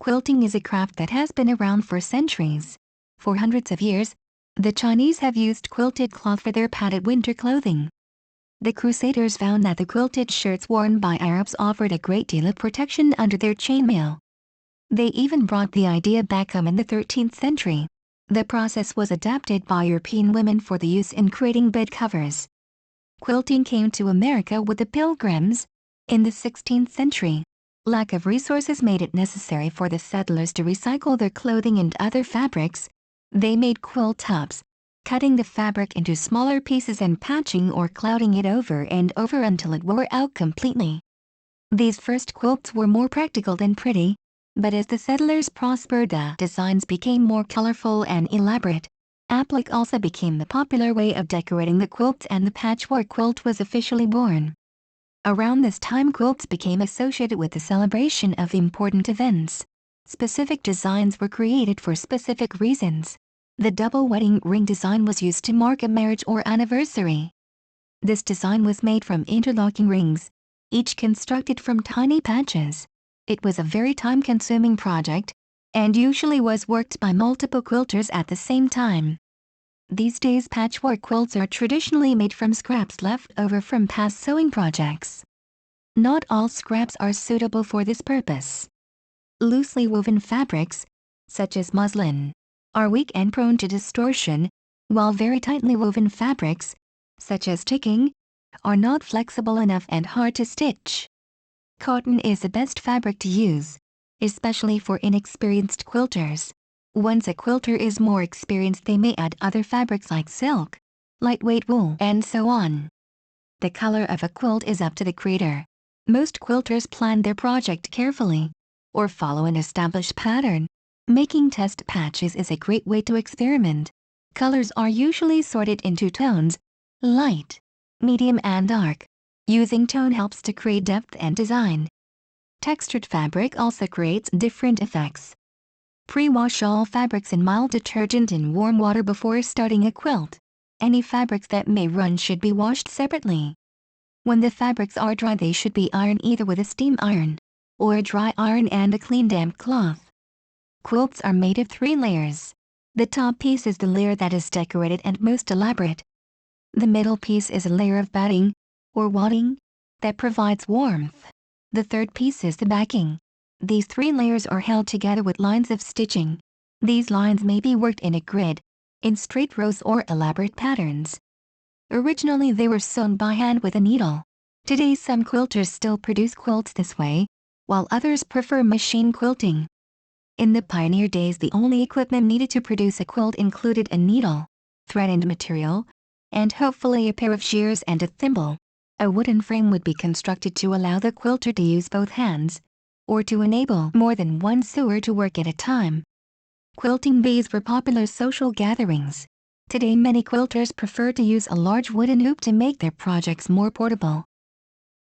Quilting is a craft that has been around for centuries. For hundreds of years, the Chinese have used quilted cloth for their padded winter clothing. The Crusaders found that the quilted shirts worn by Arabs offered a great deal of protection under their chainmail. They even brought the idea back home in the 13th century. The process was adapted by European women for the use in creating bed covers. Quilting came to America with the Pilgrims in the 16th century. Lack of resources made it necessary for the settlers to recycle their clothing and other fabrics. They made quilt tops, cutting the fabric into smaller pieces and patching or clouting it over and over until it wore out completely. These first quilts were more practical than pretty, but as the settlers prospered, the designs became more colorful and elaborate. Applique also became the popular way of decorating the quilt, and the patchwork quilt was officially born. Around this time, quilts became associated with the celebration of important events. Specific designs were created for specific reasons. The double wedding ring design was used to mark a marriage or anniversary. This design was made from interlocking rings, each constructed from tiny patches. It was a very time-consuming project, and usually was worked by multiple quilters at the same time. These days, patchwork quilts are traditionally made from scraps left over from past sewing projects. Not all scraps are suitable for this purpose. Loosely woven fabrics, such as muslin, are weak and prone to distortion, while very tightly woven fabrics, such as ticking, are not flexible enough and hard to stitch. Cotton is the best fabric to use, especially for inexperienced quilters. Once a quilter is more experienced, they may add other fabrics like silk, lightweight wool, and so on. The color of a quilt is up to the creator. Most quilters plan their project carefully, or follow an established pattern. Making test patches is a great way to experiment. Colors are usually sorted into tones: light, medium, and dark. Using tone helps to create depth and design. Textured fabric also creates different effects. Pre-wash all fabrics in mild detergent in warm water before starting a quilt. Any fabrics that may run should be washed separately. When the fabrics are dry, they should be ironed either with a steam iron or a dry iron and a clean damp cloth. Quilts are made of 3 layers. The top piece is the layer that is decorated and most elaborate. The middle piece is a layer of batting, or wadding, that provides warmth. The third piece is the backing. These 3 layers are held together with lines of stitching. These lines may be worked in a grid, in straight rows, or elaborate patterns. Originally, they were sewn by hand with a needle. Today, some quilters still produce quilts this way, while others prefer machine quilting. In the pioneer days, the only equipment needed to produce a quilt included a needle, thread and material, and hopefully a pair of shears and a thimble. A wooden frame would be constructed to allow the quilter to use both hands, or to enable more than one sewer to work at a time. Quilting bees were popular social gatherings. Today, many quilters prefer to use a large wooden hoop to make their projects more portable.